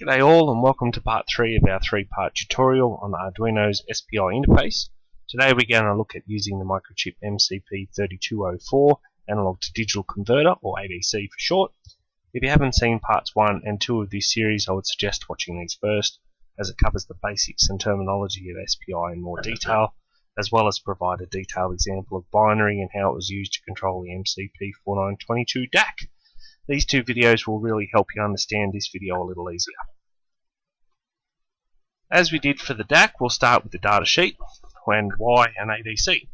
G'day all and welcome to part 3 of our 3-part tutorial on Arduino's SPI interface. Today we're going to look at using the Microchip MCP3204 Analog to Digital Converter, or ADC for short. If you haven't seen parts 1 and 2 of this series, I would suggest watching these first, as it covers the basics and terminology of SPI in more detail, as well as provide a detailed example of binary and how it was used to control the MCP4922 DAC. These two videos will really help you understand this video a little easier. As we did for the DAC, we'll start with the data sheet and why an ADC.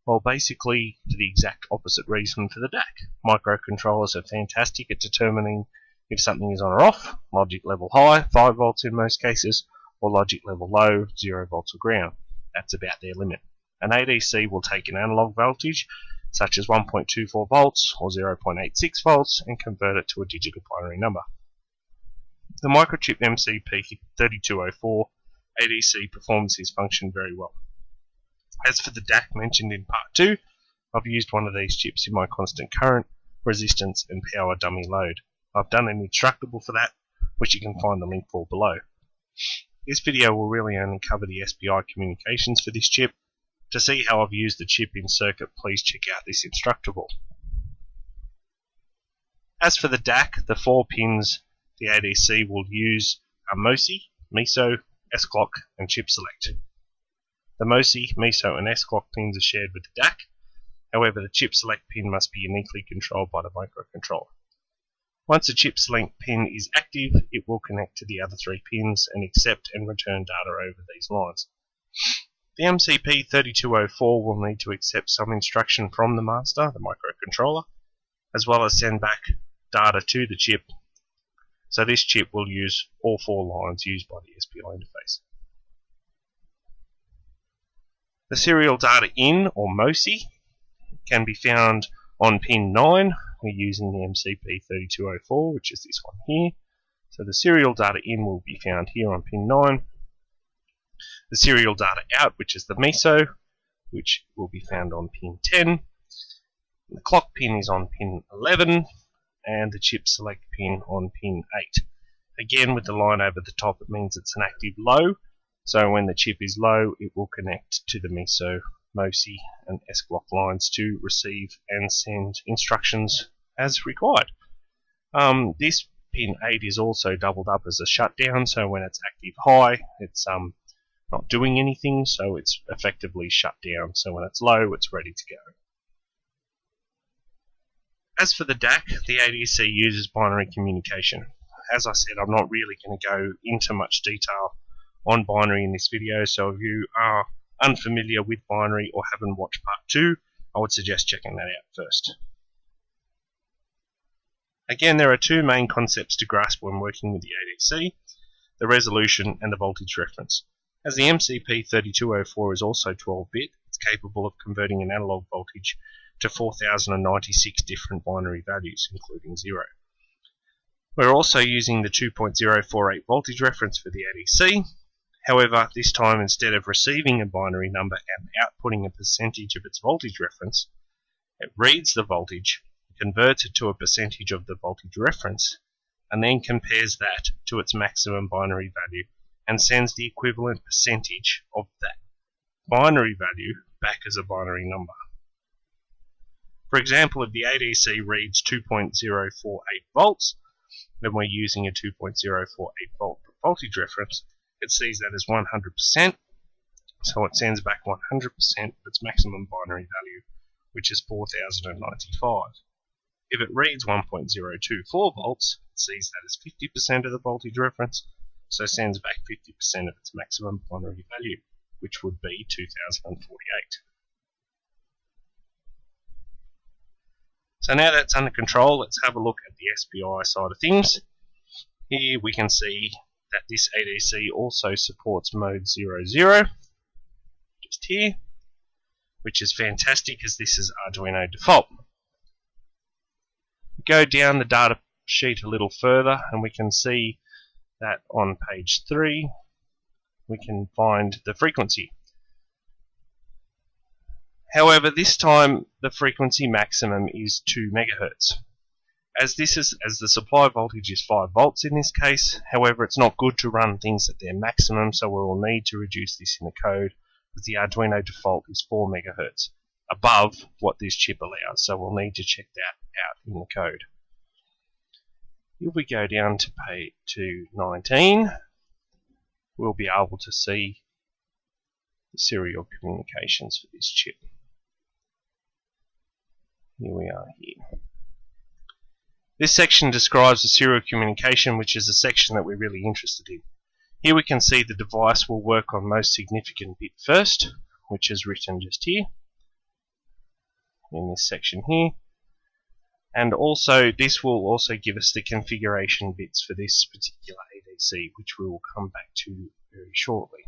Well, basically for the exact opposite reason for the DAC. Microcontrollers are fantastic at determining if something is on or off, logic level high, 5 volts in most cases, or logic level low, 0 volts or ground. That's about their limit. An ADC will take an analog voltage such as 1.24 volts or 0.86 volts and convert it to a digital binary number. The Microchip MCP3204 ADC performs this function very well. As for the DAC mentioned in part 2, I've used one of these chips in my constant current, resistance and power dummy load. I've done an instructable for that, which you can find the link for below. This video will really only cover the SPI communications for this chip. To see how I've used the chip in circuit, please check out this instructable. As for the DAC, the 4 pins the ADC will use are MOSI, MISO, S-clock and chip select. The MOSI, MISO and S-clock pins are shared with the DAC, however the chip select pin must be uniquely controlled by the microcontroller. Once the chip select pin is active, it will connect to the other 3 pins and accept and return data over these lines. The MCP3204 will need to accept some instruction from the master, the microcontroller, as well as send back data to the chip. So this chip will use all 4 lines used by the SPI interface. The serial data in, or MOSI, can be found on pin 9. We're using the MCP3204, which is this one here. So the serial data in will be found here on pin 9. The serial data out, which is the MISO, which will be found on pin 10. The clock pin is on pin 11, and the chip select pin on pin 8. Again, with the line over the top, it means it's an active low, so when the chip is low, it will connect to the MISO, MOSI and S-clock lines to receive and send instructions as required. This pin 8 is also doubled up as a shutdown, so when it's active high, it's not doing anything, so it's effectively shut down. So when it's low, it's ready to go. As for the DAC, the ADC uses binary communication. As I said, I'm not really going to go into much detail on binary in this video, so if you are unfamiliar with binary or haven't watched part 2, I would suggest checking that out first. Again, there are 2 main concepts to grasp when working with the ADC, the resolution and the voltage reference. As the MCP3204 is also 12-bit, it's capable of converting an analog voltage to 4096 different binary values, including 0. We're also using the 2.048 voltage reference for the ADC. However, this time, instead of receiving a binary number and outputting a percentage of its voltage reference, it reads the voltage, converts it to a percentage of the voltage reference, and then compares that to its maximum binary value and sends the equivalent percentage of that binary value back as a binary number. For example, if the ADC reads 2.048 volts, then we're using a 2.048 volt voltage reference, it sees that as 100%, so it sends back 100% of its maximum binary value, which is 4095. If it reads 1.024 volts, it sees that as 50% of the voltage reference, so sends back 50% of its maximum binary value, which would be 2048. So now that's under control, let's have a look at the SPI side of things. Here we can see that this ADC also supports mode 00, just here, which is fantastic as this is Arduino default. We go down the data sheet a little further and we can see that on page 3 we can find the frequency. However, this time the frequency maximum is 2 MHz. As the supply voltage is 5 volts in this case, however, it's not good to run things at their maximum, so we will need to reduce this in the code, because the Arduino default is 4 MHz above what this chip allows, so we'll need to check that out in the code. If we go down to page 19, we'll be able to see the serial communications for this chip. Here we are here. This section describes the serial communication, which is a section that we're really interested in. Here we can see the device will work on most significant bit first, which is written just here in this section here. And also this will also give us the configuration bits for this particular ADC, which we will come back to very shortly.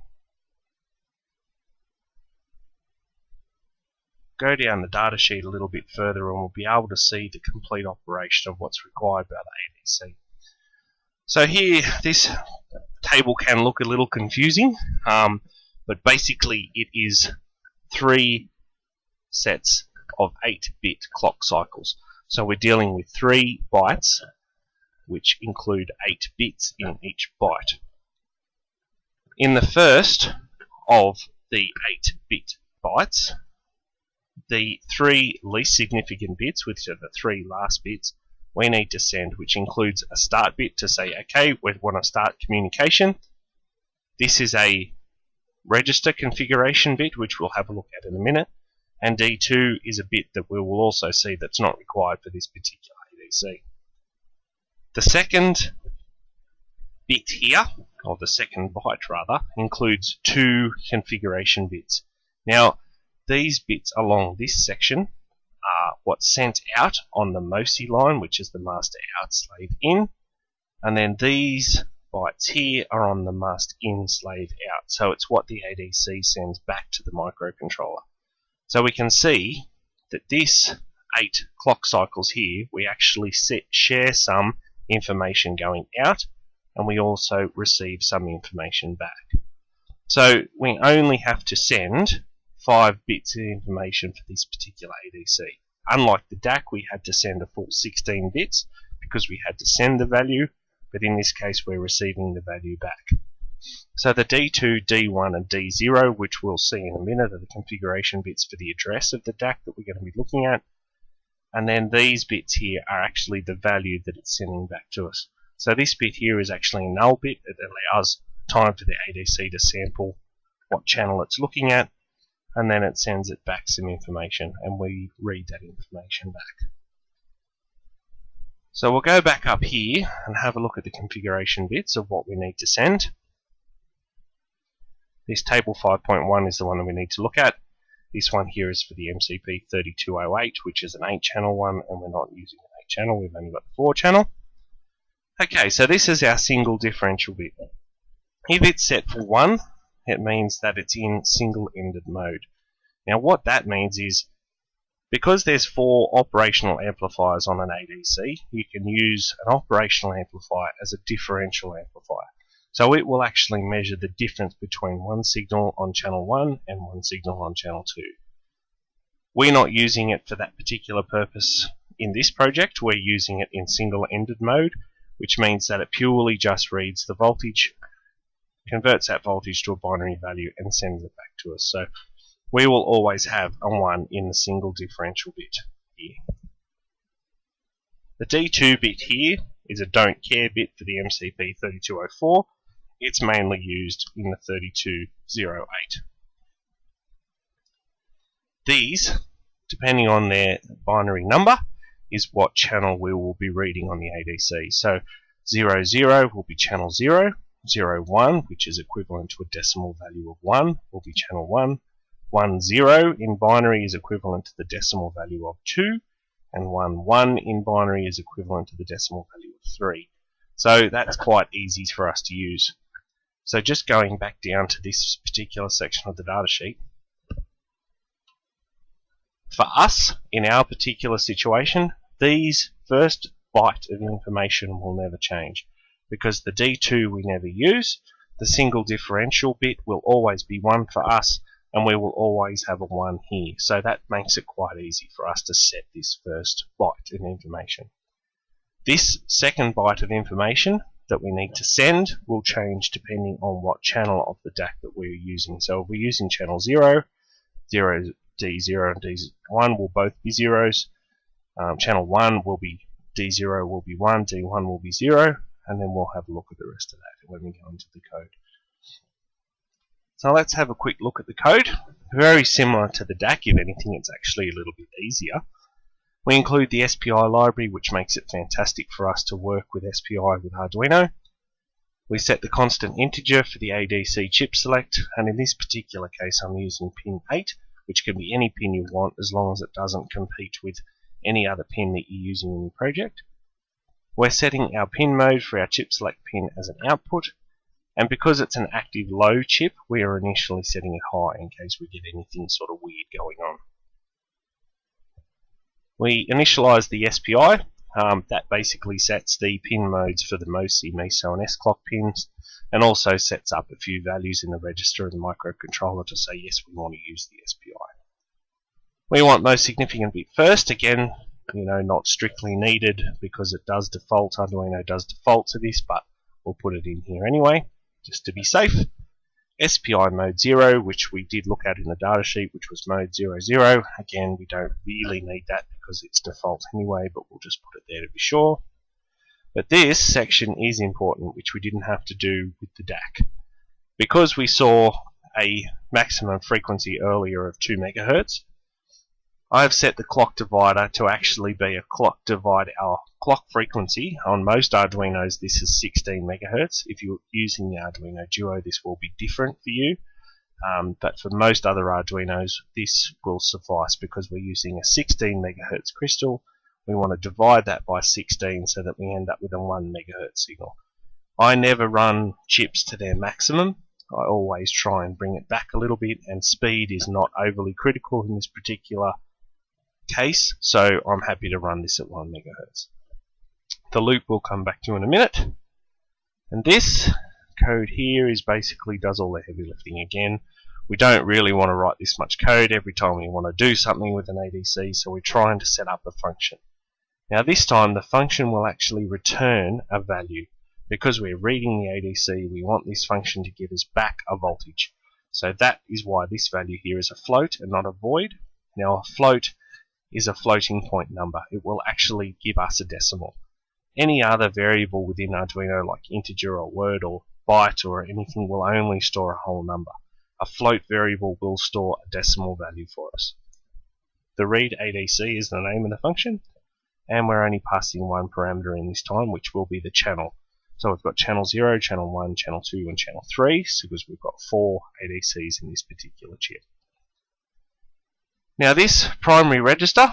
Go down the data sheet a little bit further and we'll be able to see the complete operation of what's required by the ADC. So here, this table can look a little confusing, but basically it is 3 sets of 8-bit clock cycles. So we're dealing with 3 bytes, which include 8 bits in each byte. In the first of the 8-bit bytes, the 3 least significant bits, which are the 3 last bits, we need to send, which includes a start bit to say, okay, we want to start communication. This is a register configuration bit, which we'll have a look at in a minute. And D2 is a bit that we will also see that's not required for this particular ADC. The second bit here, or the second byte rather, includes 2 configuration bits. Now, these bits along this section are what's sent out on the MOSI line, which is the master out slave in, and then these bytes here are on the master in slave out. So it's what the ADC sends back to the microcontroller. So we can see that this 8 clock cycles here, we actually share some information going out, and we also receive some information back. So we only have to send 5 bits of information for this particular ADC. Unlike the DAC, we had to send a full 16 bits because we had to send the value, but in this case we're receiving the value back. So the D2, D1 and D0, which we'll see in a minute, are the configuration bits for the address of the DAC that we're going to be looking at. And then these bits here are actually the value that it's sending back to us. So this bit here is actually a null bit. It allows time for the ADC to sample what channel it's looking at, and then it sends it back some information, and we read that information back. So we'll go back up here and have a look at the configuration bits of what we need to send. This table 5.1 is the one that we need to look at. This one here is for the MCP3208, which is an 8-channel one, and we're not using an 8-channel, we've only got the 4-channel. Okay, so this is our single differential bit. If it's set for 1, it means that it's in single-ended mode. Now what that means is, because there's 4 operational amplifiers on an ADC, you can use an operational amplifier as a differential amplifier. So it will actually measure the difference between one signal on channel 1 and one signal on channel 2. We're not using it for that particular purpose in this project. We're using it in single-ended mode, which means that it purely just reads the voltage, converts that voltage to a binary value and sends it back to us. So we will always have a 1 in the single differential bit here. The D2 bit here is a don't care bit for the MCP3204. It's mainly used in the 3208. These, depending on their binary number, is what channel we will be reading on the ADC. So 00 will be channel 0, 01, which is equivalent to a decimal value of 1, will be channel 1, 10 in binary is equivalent to the decimal value of 2, and 11 in binary is equivalent to the decimal value of 3. So that's quite easy for us to use. So just going back down to this particular section of the data sheet, for us, in our particular situation, these first byte of information will never change, because the D2 we never use, the single differential bit will always be 1 for us, and we will always have a 1 here. So that makes it quite easy for us to set this first byte of information. This second byte of information that we need to send will change depending on what channel of the DAC that we're using. So if we're using channel 0, D0 and D1 will both be zeros. Channel 1 will be D0 will be 1, D1 will be 0, and then we'll have a look at the rest of that when we go into the code. So let's have a quick look at the code. Very similar to the DAC, if anything it's actually a little bit easier. We include the SPI library, which makes it fantastic for us to work with SPI with Arduino. We set the constant integer for the ADC chip select, and in this particular case I'm using pin 8, which can be any pin you want as long as it doesn't compete with any other pin that you're using in your project. We're setting our pin mode for our chip select pin as an output, and because it's an active low chip, we are initially setting it high in case we get anything sort of weird going on. We initialize the SPI. That basically sets the pin modes for the MOSI, MESO and S-clock pins, and also sets up a few values in the register and microcontroller to say yes, we want to use the SPI. We want most significant bit first. Again, not strictly needed because it does default. Arduino does default to this, but we'll put it in here anyway, just to be safe. SPI mode 0, which we did look at in the datasheet, which was mode 00. Again, we don't really need that because it's default anyway, but we'll just put it there to be sure. But this section is important, which we didn't have to do with the DAC. Because we saw a maximum frequency earlier of 2 MHz, I've set the clock divider to actually be a clock divide. Our clock frequency on most Arduinos, this is 16 MHz. If you're using the Arduino Duo, this will be different for you. But for most other Arduinos, this will suffice because we're using a 16 MHz crystal. We want to divide that by 16 so that we end up with a 1 MHz signal. I never run chips to their maximum. I always try and bring it back a little bit, and speed is not overly critical in this particular case, so I'm happy to run this at 1 MHz. The loop we'll come back to in a minute, and this code here is basically does all the heavy lifting again. We don't really want to write this much code every time we want to do something with an ADC, so we're trying to set up a function. Now this time the function will actually return a value. Because we're reading the ADC, we want this function to give us back a voltage. So that is why this value here is a float and not a void. Now a float is a floating point number. It will actually give us a decimal. Any other variable within Arduino, like integer or word or byte or anything, will only store a whole number. A float variable will store a decimal value for us. The read ADC is the name of the function, and we're only passing one parameter in this time, which will be the channel. So we've got channel 0, channel 1, channel 2, and channel 3, because we've got 4 ADCs in this particular chip. Now this primary register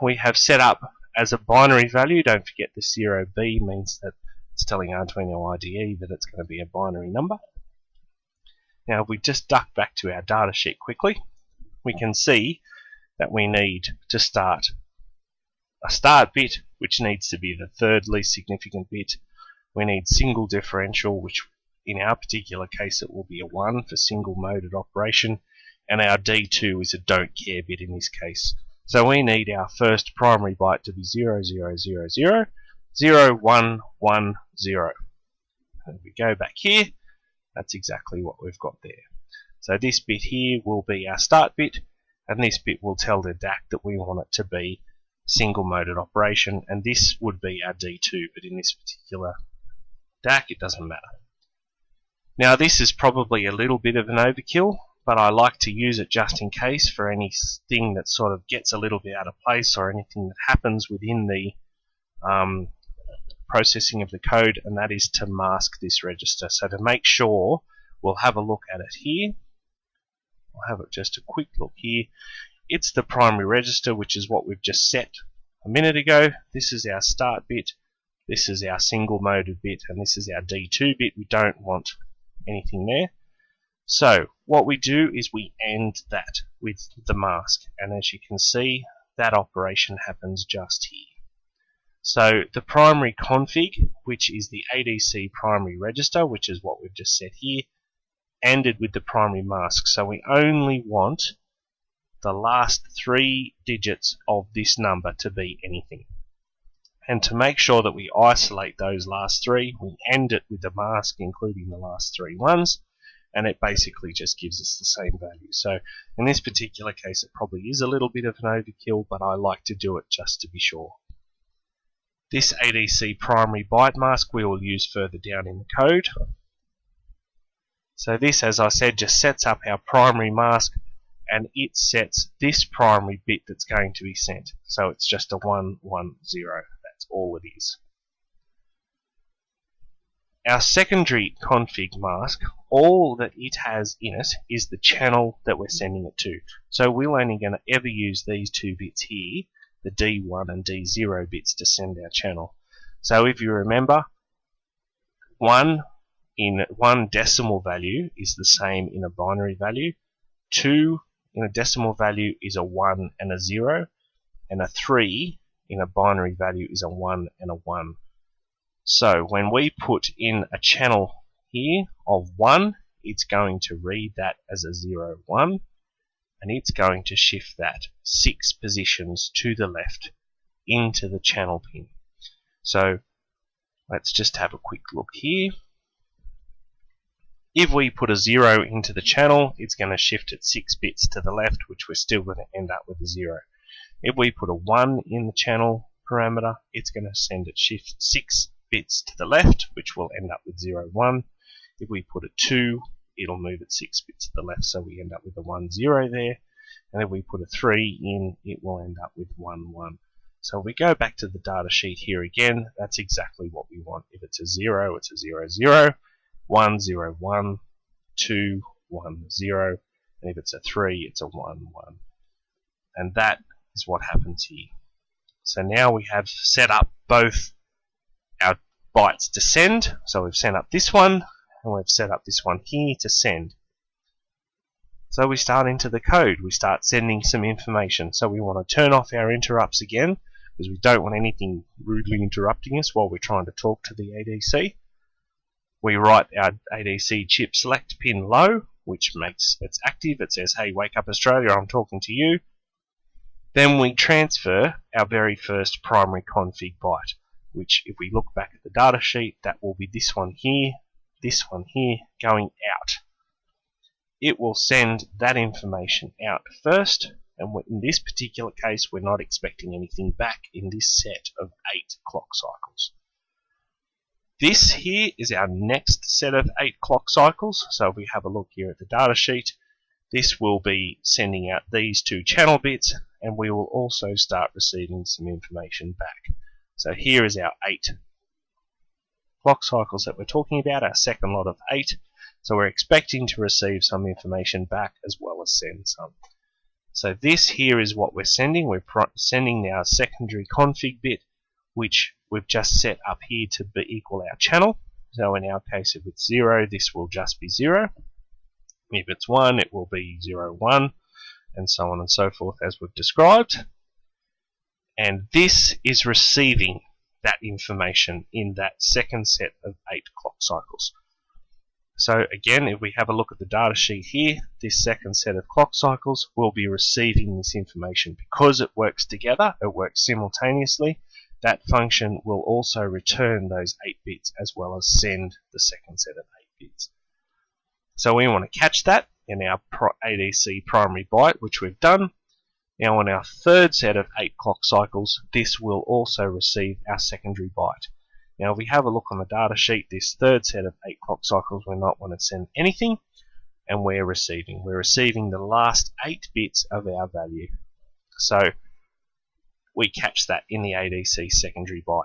we have set up as a binary value. Don't forget the 0B means that it's telling Arduino IDE that it's going to be a binary number. Now if we just duck back to our data sheet quickly, we can see that we need to start a start bit, which needs to be the third least significant bit. We need single differential, which in our particular case it will be a 1 for single moded operation, and our D2 is a don't care bit in this case. So we need our first primary byte to be 0000 0110. And if we go back here, that's exactly what we've got there. So this bit here will be our start bit, and this bit will tell the DAC that we want it to be single moded operation, and this would be our D2, but in this particular DAC it doesn't matter. Now this is probably a little bit of an overkill, but I like to use it just in case for anything that sort of gets a little bit out of place or anything that happens within the processing of the code, and that is to mask this register. So to make sure, we'll have a look at it here. I'll have it just a quick look here. It's the primary register, which is what we've just set a minute ago. This is our start bit, this is our single moded bit, and this is our D2 bit. We don't want anything there. So what we do is we end that with the mask, and as you can see, that operation happens just here. So the primary config, which is the ADC primary register, which is what we've just set here, ended with the primary mask. So we only want the last 3 digits of this number to be anything. And to make sure that we isolate those last three, we end it with the mask including the last three ones, and it basically just gives us the same value. So in this particular case it probably is a little bit of an overkill, but I like to do it just to be sure. This ADC primary byte mask we will use further down in the code. So this, as I said, just sets up our primary mask, and it sets this primary bit that's going to be sent. So it's just a 110. That's all it is. Our secondary config mask, all that it has in it is the channel that we're sending it to. So we're only going to ever use these two bits here, the D1 and D0 bits, to send our channel. So if you remember, 1 in 1 decimal value is the same in a binary value, 2 in a decimal value is a 1 and a 0, and a 3 in a binary value is a 1 and a 1. So when we put in a channel here of 1, it's going to read that as a 0, 1, and it's going to shift that 6 positions to the left into the channel pin. So let's just have a quick look here. If we put a 0 into the channel, it's going to shift it 6 bits to the left, which we're still going to end up with a 0. If we put a 1 in the channel parameter, it's going to send it shift 6 bits to the left, which will end up with 0, 1. If we put a 2, it'll move it 6 bits to the left, so we end up with a 1, 0 there. And if we put a 3 in, it will end up with 1, 1. So we go back to the data sheet here again. That's exactly what we want. If it's a 0, it's a 0, 0. 1, 0, 1, 2, 1, 0, and if it's a 3, it's a 1, 1. And that is what happens here. So now we have set up both our bytes to send. So we've set up this one, and we've set up this one here to send. So we start into the code. We start sending some information. So we want to turn off our interrupts again, because we don't want anything rudely interrupting us while we're trying to talk to the ADC. We write our ADC chip select pin low, which makes it's active. It says, hey, wake up Australia, I'm talking to you. Then we transfer our very first primary config byte, which if we look back at the data sheet, that will be this one here going out. It will send that information out first, and in this particular case we're not expecting anything back in this set of 8 clock cycles. This here is our next set of 8 clock cycles. So if we have a look here at the data sheet, this will be sending out these 2 channel bits, and we will also start receiving some information back. So here is our 8 clock cycles that we're talking about, our second lot of 8. So we're expecting to receive some information back as well as send some. So this here is what we're sending. We're sending our secondary config bit, which we've just set up here to equal our channel. So in our case, if it's 0, this will just be 0. If it's 1, it will be 0, 1, and so on and so forth as we've described. And this is receiving that information in that second set of 8 clock cycles. So again, if we have a look at the data sheet here, this second set of clock cycles will be receiving this information. Because it works together, it works simultaneously, that function will also return those 8 bits as well as send the second set of 8 bits. So we want to catch that in our ADC primary byte, which we've done. Now on our third set of 8 clock cycles, this will also receive our secondary byte. Now if we have a look on the data sheet, this third set of 8 clock cycles will not want to send anything, and we're receiving the last 8 bits of our value. So we catch that in the ADC secondary byte.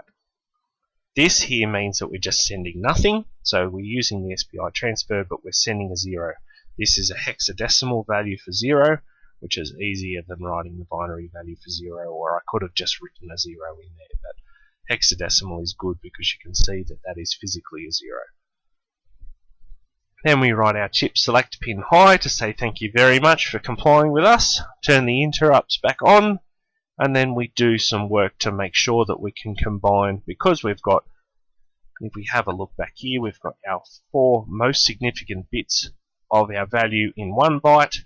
This here means that we're just sending nothing, so we're using the SPI transfer, but we're sending a 0. This is a hexadecimal value for 0, which is easier than writing the binary value for 0, or I could have just written a 0 in there, but hexadecimal is good because you can see that that is physically a 0. Then we write our chip select pin high to say thank you very much for complying with us, turn the interrupts back on, and then we do some work to make sure that we can combine, because we've got, if we have a look back here, we've got our 4 most significant bits of our value in 1 byte,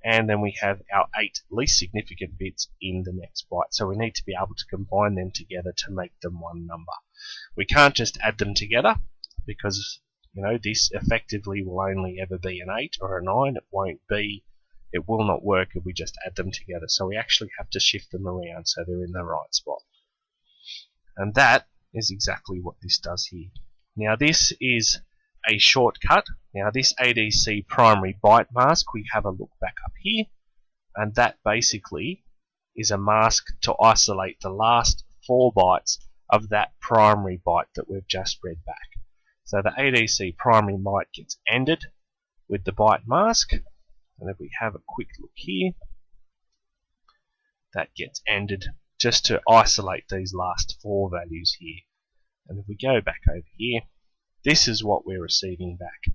and then we have our 8 least significant bits in the next byte. So we need to be able to combine them together to make them one number. We can't just add them together, because this effectively will only ever be an 8 or a 9. It will not work if we just add them together. So we actually have to shift them around so they're in the right spot. And that is exactly what this does here. Now this is a shortcut. Now this ADC primary byte mask, we have a look back up here, and that basically is a mask to isolate the last 4 bytes of that primary byte that we've just read back. So the ADC primary byte gets ended with the byte mask, and if we have a quick look here, that gets ended just to isolate these last 4 values here. And if we go back over here, this is what we're receiving back.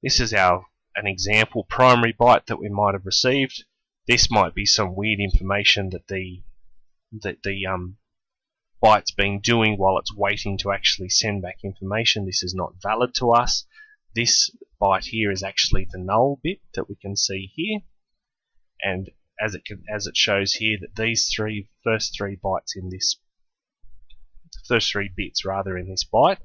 This is an example primary byte that we might have received. This might be some weird information that the byte's been doing while it's waiting to actually send back information. This is not valid to us. This byte here is actually the null bit that we can see here, and as it shows here, that these first three bits in this byte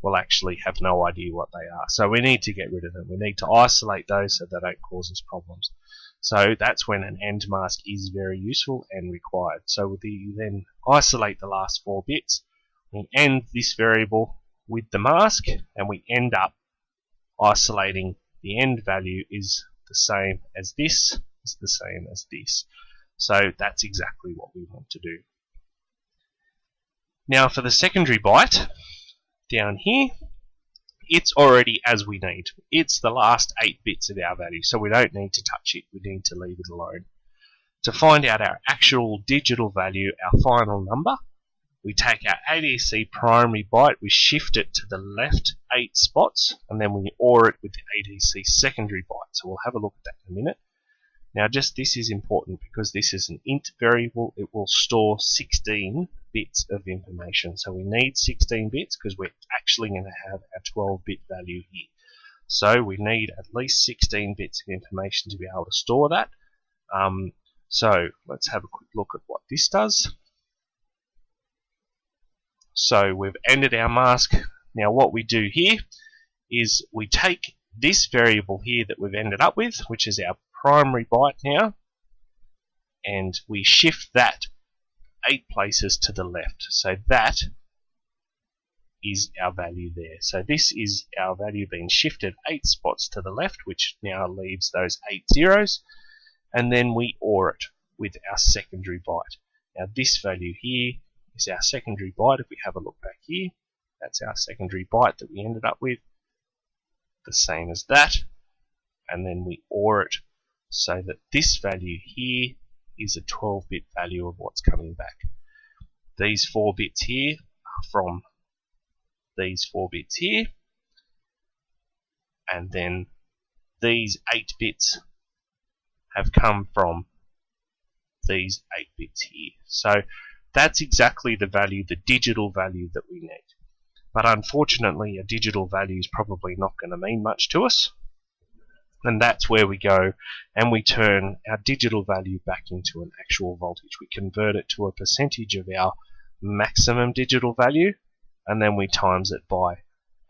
will actually have no idea what they are. So we need to get rid of them. We need to isolate those so they don't cause us problems. So that's when an AND mask is very useful and required. So you then isolate the last 4 bits, we end this variable with the mask, and we end up isolating the end value is the same as this, is the same as this. So that's exactly what we want to do. Now for the secondary byte, down here, it's already as we need. It's the last 8 bits of our value, so we don't need to touch it. We need to leave it alone. To find out our actual digital value, our final number, we take our ADC primary byte, we shift it to the left 8 spots, and then we OR it with the ADC secondary byte. So we'll have a look at that in a minute. Now this is important because this is an int variable. It will store 16 bits of information. So we need 16 bits because we're actually going to have our 12-bit value here. So we need at least 16 bits of information to be able to store that. So let's have a quick look at what this does. So we've ended our mask. Now what we do here is we take this variable here that we've ended up with, which is our primary byte now, and we shift that 8 places to the left. So that is our value there. So this is our value being shifted 8 spots to the left, which now leaves those 8 zeros, and then we OR it with our secondary byte. Now this value here is our secondary byte. If we have a look back here, that's our secondary byte that we ended up with, the same as that, and then we OR it so that this value here is a 12-bit value of what's coming back. These 4 bits here are from these 4 bits here, and then these 8 bits have come from these 8 bits here. So that's exactly the value, the digital value that we need. But unfortunately, a digital value is probably not going to mean much to us. And that's where we go and we turn our digital value back into an actual voltage. We convert it to a percentage of our maximum digital value, and then we times it by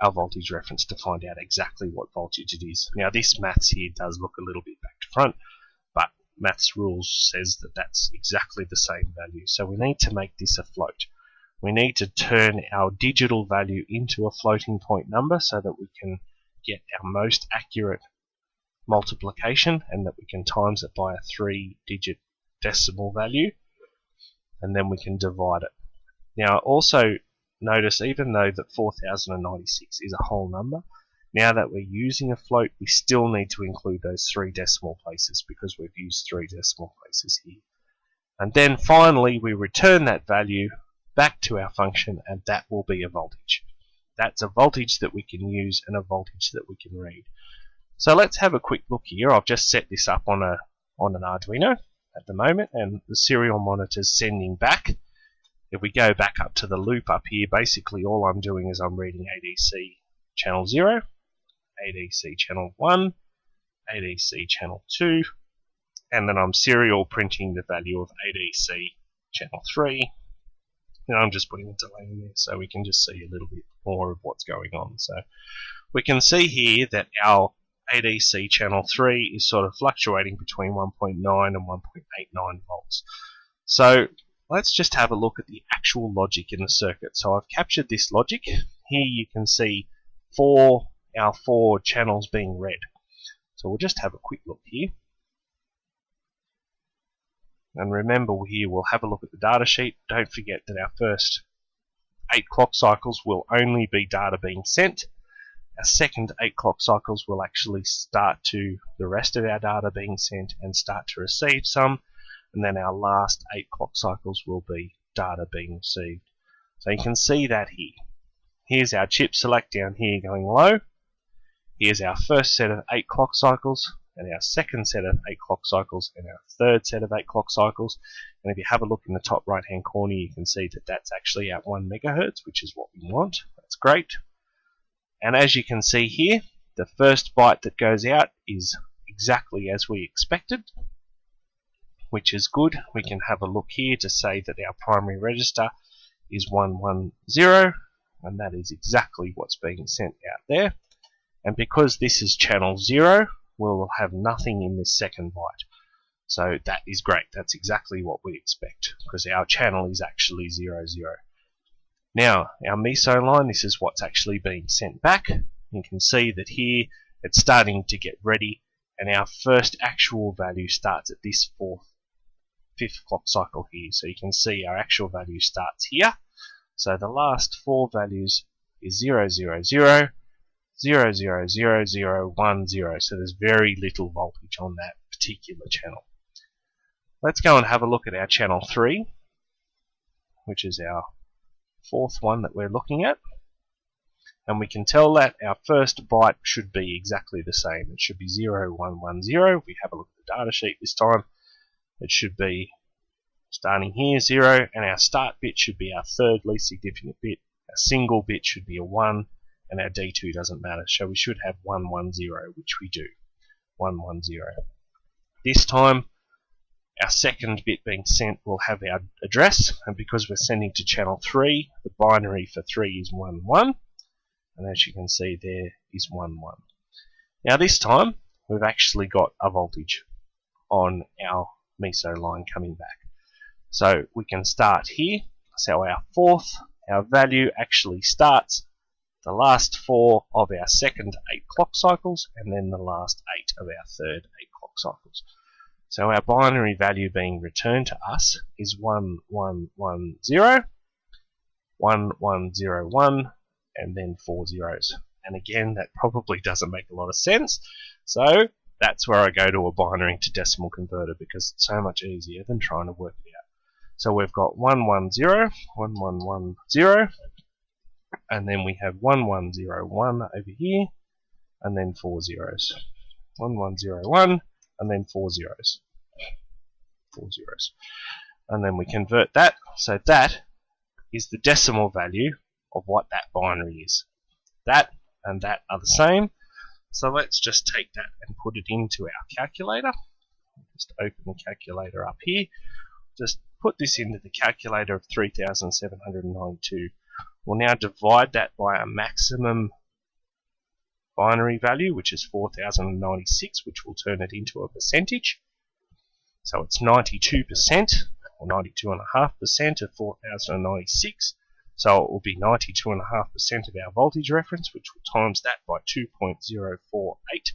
our voltage reference to find out exactly what voltage it is. Now this maths here does look a little bit back to front, but maths rules says that that's exactly the same value. So we need to make this a float. We need to turn our digital value into a floating point number so that we can get our most accurate multiplication, and that we can times it by a 3-digit decimal value, and then we can divide it. Now also notice, even though that 4096 is a whole number, now that we're using a float, we still need to include those 3 decimal places because we've used 3 decimal places here. And then finally we return that value back to our function, and that will be a voltage. That's a voltage that we can use and a voltage that we can read. So let's have a quick look here. I've just set this up on an Arduino at the moment, and the serial monitor is sending back. If we go back up to the loop up here, basically all I'm doing is I'm reading ADC channel 0, ADC channel 1, ADC channel 2, and then I'm serial printing the value of ADC channel 3, and I'm just putting a delay in there so we can just see a little bit more of what's going on. So we can see here that our ADC channel 3 is sort of fluctuating between 1.9 and 1.89 volts. So let's just have a look at the actual logic in the circuit. So I've captured this logic. Here you can see our four channels being read. So we'll just have a quick look here. And remember, here we'll have a look at the data sheet. Don't forget that our first 8 clock cycles will only be data being sent. Our second 8 clock cycles will actually start to the rest of our data being sent and start to receive some. And then our last 8 clock cycles will be data being received. So you can see that here. Here's our chip select down here going low. Here's our first set of 8 clock cycles, and our second set of 8 clock cycles, and our third set of 8 clock cycles. And if you have a look in the top right hand corner, you can see that that's actually at 1 megahertz, which is what we want. That's great. And as you can see here, the first byte that goes out is exactly as we expected, which is good. We can have a look here to say that our primary register is 110, and that is exactly what's being sent out there. And because this is channel 0, we'll have nothing in this second byte. So that is great. That's exactly what we expect, because our channel is actually 00. Now, our MISO line, this is what's actually being sent back. You can see that here it's starting to get ready, and our first actual value starts at this fifth clock cycle here. So you can see our actual value starts here. So the last 4 values is 000, 0000010. So there's very little voltage on that particular channel. Let's go and have a look at our channel 3, which is our fourth one that we're looking at. And we can tell that our first byte should be exactly the same. It should be 0110. If we have a look at the data sheet this time, it should be starting here 0, and our start bit should be our third least significant bit. Our single bit should be a 1, and our D2 doesn't matter. So we should have 110, which we do. 110. This time, our second bit being sent will have our address, and because we're sending to channel 3, the binary for 3 is 11, and as you can see there is 11. Now this time, we've actually got a voltage on our MISO line coming back. So we can start here. So our value actually starts the last 4 of our second 8 clock cycles, and then the last 8 of our third 8 clock cycles. So our binary value being returned to us is 1110, 1101, and then 4 zeros. And again, that probably doesn't make a lot of sense. So that's where I go to a binary to decimal converter, because it's so much easier than trying to work it out. So we've got 110, 1110, and then we have 1101 over here, and then 4 zeros. 1101, and then 4 zeros. 4 zeros. And then we convert that, so that is the decimal value of what that binary is. That and that are the same. So let's just take that and put it into our calculator. Just open the calculator up here. Just put this into the calculator of 3792. We'll now divide that by our maximum binary value, which is 4096, which will turn it into a percentage. So it's 92%, or 92.5% of 4096. So it will be 92.5% of our voltage reference, which will times that by 2.048.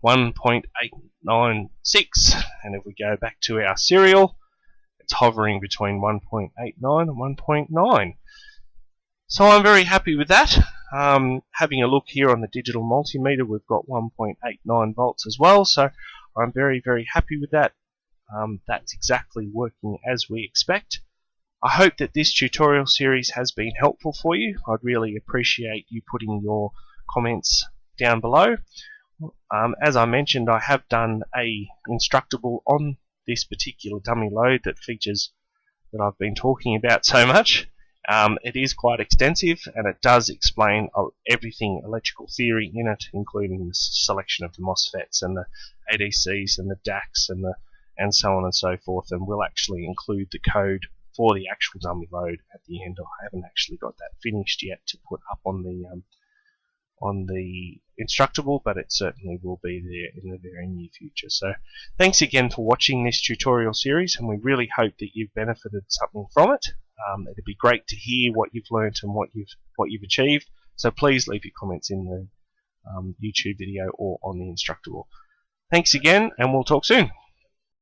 1.896, and if we go back to our serial, it's hovering between 1.89 and 1.9. So I'm very happy with that. Having a look here on the digital multimeter, we've got 1.89 volts as well, so I'm very, very happy with that. That's exactly working as we expect. I hope that this tutorial series has been helpful for you. I'd really appreciate you putting your comments down below. As I mentioned, I have done a instructable on this particular dummy load that features that I've been talking about so much. It is quite extensive, and it does explain everything electrical theory in it, including the selection of the MOSFETs and the ADCs and the DACs and so on and so forth. And we'll actually include the code for the actual dummy load at the end. I haven't actually got that finished yet to put up on the Instructable, but it certainly will be there in the very near future. So thanks again for watching this tutorial series, and we really hope that you've benefited something from it. It'd be great to hear what you've learnt and what you've achieved, so please leave your comments in the YouTube video or on the Instructable. Thanks again, and we'll talk soon.